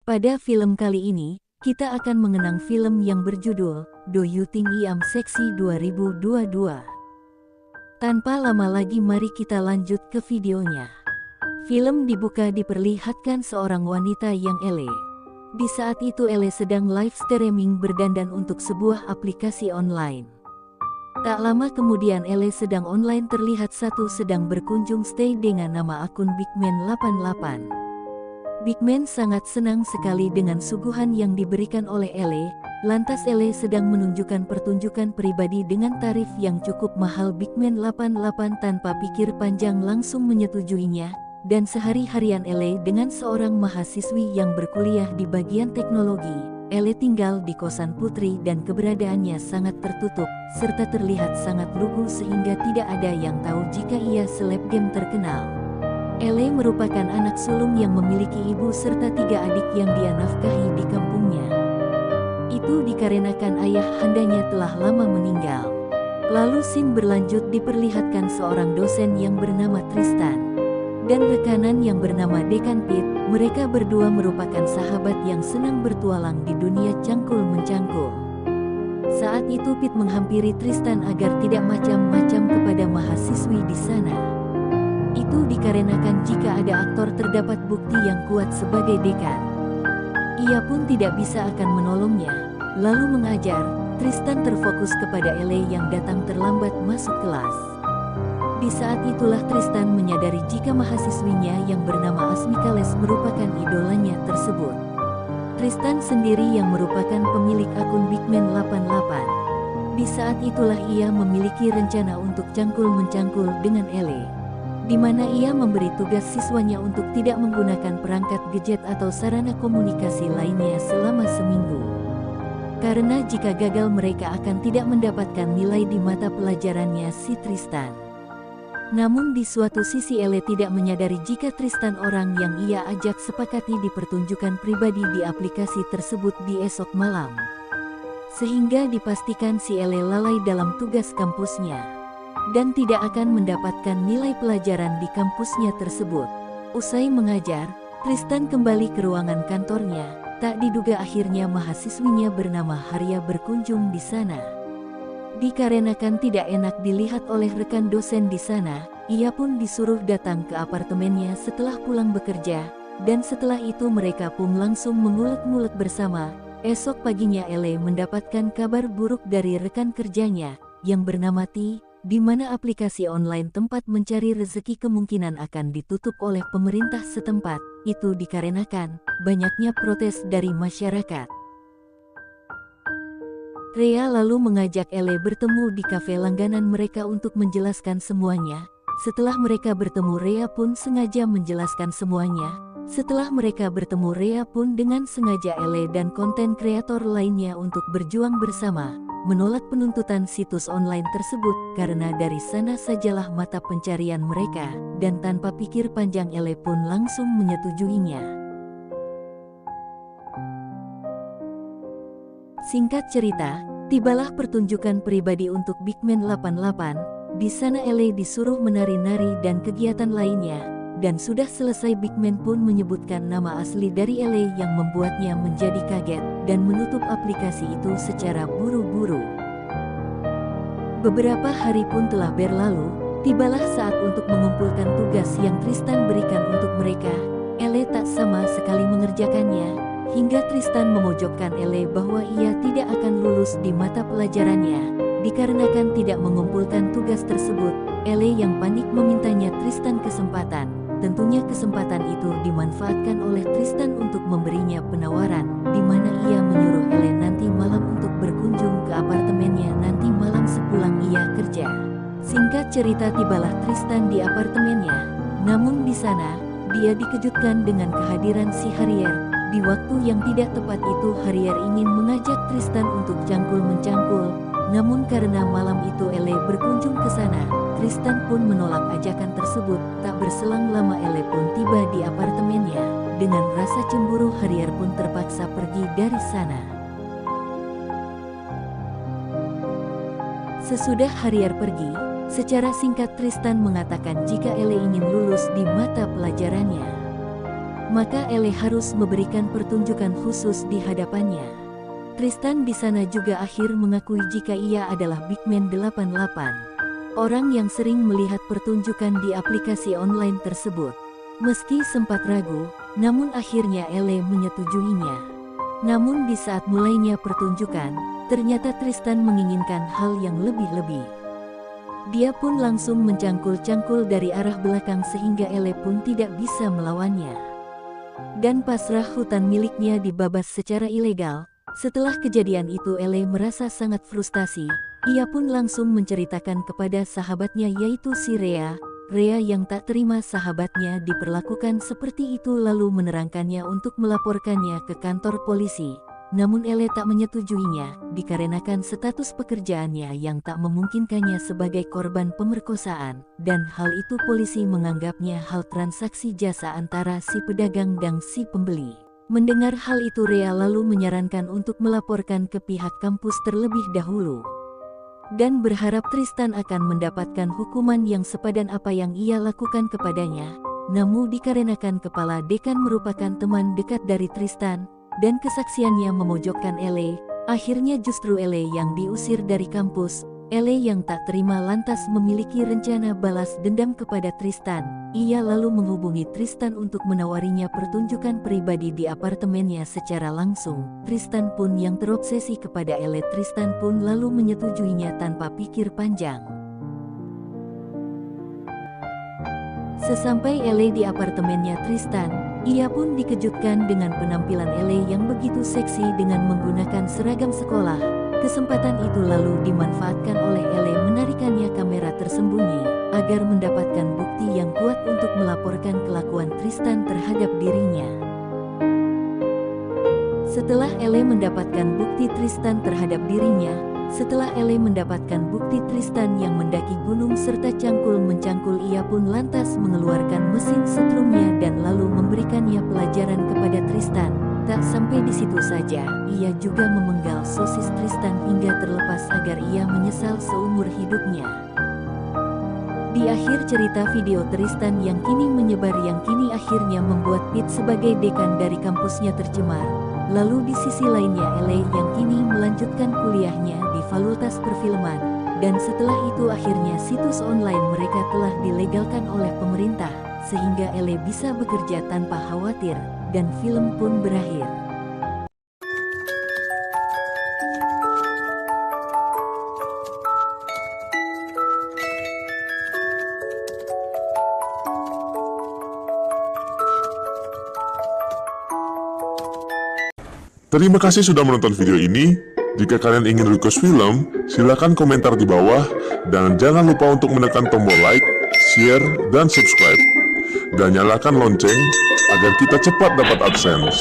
Pada film kali ini, kita akan mengenang film yang berjudul Do You Think I Am Sexy 2022. Tanpa lama lagi mari kita lanjut ke videonya. Film dibuka diperlihatkan seorang wanita yang ele. Di saat itu ele sedang live streaming berdandan untuk sebuah aplikasi online. Tak lama kemudian ele sedang online terlihat sedang berkunjung stay dengan nama akun Bigman88. Bigman sangat senang sekali dengan suguhan yang diberikan oleh ele, lantas ele sedang menunjukkan pertunjukan pribadi dengan tarif yang cukup mahal. Bigman88 tanpa pikir panjang langsung menyetujuinya, dan sehari-harian ele dengan seorang mahasiswi yang berkuliah di bagian teknologi. Ele tinggal di kosan putri dan keberadaannya sangat tertutup, serta terlihat sangat lugu sehingga tidak ada yang tahu jika ia selebgram terkenal. Ele merupakan anak sulung yang memiliki ibu serta 3 adik yang dia nafkahi di kampungnya. Itu dikarenakan ayah handanya telah lama meninggal. Lalu scene berlanjut diperlihatkan seorang dosen yang bernama Tristan dan rekanan yang bernama Dekan Pit. Mereka berdua merupakan sahabat yang senang bertualang di dunia cangkul-mencangkul. Saat itu Pit menghampiri Tristan agar tidak macam-macam kepada mahasiswi di sana. Itu dikarenakan jika ada aktor terdapat bukti yang kuat sebagai dekan, ia pun tidak bisa akan menolongnya. Lalu mengajar, Tristan terfokus kepada ele yang datang terlambat masuk kelas. Di saat itulah Tristan menyadari jika mahasiswinya yang bernama Asmikales merupakan idolanya tersebut. Tristan sendiri yang merupakan pemilik akun Bigman88. Di saat itulah ia memiliki rencana untuk cangkul-mencangkul dengan ele, di mana ia memberi tugas siswanya untuk tidak menggunakan perangkat gadget atau sarana komunikasi lainnya selama seminggu. Karena jika gagal mereka akan tidak mendapatkan nilai di mata pelajarannya si Tristan. Namun di suatu sisi ele tidak menyadari jika Tristan orang yang ia ajak sepakati di pertunjukan pribadi di aplikasi tersebut di esok malam. Sehingga dipastikan si ele lalai dalam tugas kampusnya dan tidak akan mendapatkan nilai pelajaran di kampusnya tersebut. Usai mengajar, Tristan kembali ke ruangan kantornya. Tak diduga akhirnya mahasiswinya bernama Haria berkunjung di sana. Dikarenakan tidak enak dilihat oleh rekan dosen di sana, ia pun disuruh datang ke apartemennya setelah pulang bekerja, dan setelah itu mereka pun langsung mengulek-ngulek bersama. Esok paginya ele mendapatkan kabar buruk dari rekan kerjanya, yang bernama Ti, di mana aplikasi online tempat mencari rezeki kemungkinan akan ditutup oleh pemerintah setempat. Itu dikarenakan banyaknya protes dari masyarakat. Rea lalu mengajak ele bertemu di kafe langganan mereka untuk menjelaskan semuanya. Setelah mereka bertemu Rea pun sengaja menjelaskan semuanya. Setelah mereka bertemu Rea pun dengan sengaja ele dan konten kreator lainnya untuk berjuang bersama, menolak penuntutan situs online tersebut, karena dari sana sajalah mata pencarian mereka, dan tanpa pikir panjang ele pun langsung menyetujuinya. Singkat cerita, tibalah pertunjukan pribadi untuk Bigman88. Di sana ele disuruh menari-nari dan kegiatan lainnya, dan sudah selesai Bigman pun menyebutkan nama asli dari ele yang membuatnya menjadi kaget dan menutup aplikasi itu secara buru-buru. Beberapa hari pun telah berlalu, tibalah saat untuk mengumpulkan tugas yang Tristan berikan untuk mereka. Ele tak sama sekali mengerjakannya, hingga Tristan memojokkan ele bahwa ia tidak akan lulus di mata pelajarannya, dikarenakan tidak mengumpulkan tugas tersebut. Ele yang panik memintanya Tristan kesempatan. Tentunya kesempatan itu dimanfaatkan oleh Tristan untuk memberinya penawaran, di mana ia menyuruh ele nanti malam untuk berkunjung ke apartemennya nanti malam sepulang ia kerja. Singkat cerita tibalah Tristan di apartemennya, namun di sana, dia dikejutkan dengan kehadiran si Harrier. Di waktu yang tidak tepat itu Harrier ingin mengajak Tristan untuk cangkul-mencangkul, namun karena malam itu ele berkunjung ke sana, Tristan pun menolak ajakan tersebut. Tak berselang lama ele pun tiba di apartemennya. Dengan rasa cemburu Harrier pun terpaksa pergi dari sana. Sesudah Harrier pergi, secara singkat Tristan mengatakan jika ele ingin lulus di mata pelajarannya. maka Ele harus memberikan pertunjukan khusus di hadapannya. Tristan di sana juga akhir mengakui jika ia adalah Big Man 88, orang yang sering melihat pertunjukan di aplikasi online tersebut. Meski sempat ragu, namun akhirnya Ele menyetujuinya. Namun di saat mulainya pertunjukan, ternyata Tristan menginginkan hal yang lebih-lebih. Dia pun langsung mencangkul-cangkul dari arah belakang sehingga Ele pun tidak bisa melawannya. Dan pasrah hutan miliknya dibabas secara ilegal. Setelah kejadian itu Ele merasa sangat frustasi. Ia pun langsung menceritakan kepada sahabatnya yaitu si Rhea. Rhea yang tak terima sahabatnya diperlakukan seperti itu lalu menerangkannya untuk melaporkannya ke kantor polisi. Namun Ele tak menyetujuinya, dikarenakan status pekerjaannya yang tak memungkinkannya sebagai korban pemerkosaan, dan hal itu polisi menganggapnya hal transaksi jasa antara si pedagang dan si pembeli. Mendengar hal itu Rhea lalu menyarankan untuk melaporkan ke pihak kampus terlebih dahulu. Dan berharap Tristan akan mendapatkan hukuman yang sepadan apa yang ia lakukan kepadanya. Namun dikarenakan kepala dekan merupakan teman dekat dari Tristan, dan kesaksiannya memojokkan Ele, akhirnya justru Ele yang diusir dari kampus. Ele yang tak terima lantas memiliki rencana balas dendam kepada Tristan. Ia lalu menghubungi Tristan untuk menawarinya pertunjukan pribadi di apartemennya secara langsung. Tristan pun yang terobsesi kepada Ele. Tristan pun lalu menyetujuinya tanpa pikir panjang. Sesampai Ele di apartemennya Tristan, ia pun dikejutkan dengan penampilan Ele yang begitu seksi dengan menggunakan seragam sekolah. Kesempatan itu lalu dimanfaatkan oleh Ele menarikannya kamera tersembunyi, agar mendapatkan bukti yang kuat untuk melaporkan kelakuan Tristan terhadap dirinya. Setelah Ele mendapatkan bukti Tristan yang mendaki gunung serta cangkul-mencangkul, ia pun lantas mengeluarkan mesin setrumnya dan lalu memberikannya pelajaran kepada Tristan. Tak sampai di situ saja, ia juga memenggal sosis Tristan hingga terlepas agar ia menyesal seumur hidupnya. Di akhir cerita video Tristan yang kini menyebar yang kini akhirnya membuat Pete sebagai dekan dari kampusnya tercemar. Lalu di sisi lainnya Ele yang kini melanjutkan kuliahnya di Fakultas Perfilman. Dan setelah itu akhirnya situs online mereka telah dilegalkan oleh pemerintah, sehingga Ele bisa bekerja tanpa khawatir, dan film pun berakhir. Terima kasih sudah menonton video ini. Jika kalian ingin request film, silakan komentar di bawah. Dan jangan lupa untuk menekan tombol like, share, dan subscribe. Dan nyalakan lonceng agar kita cepat dapat AdSense.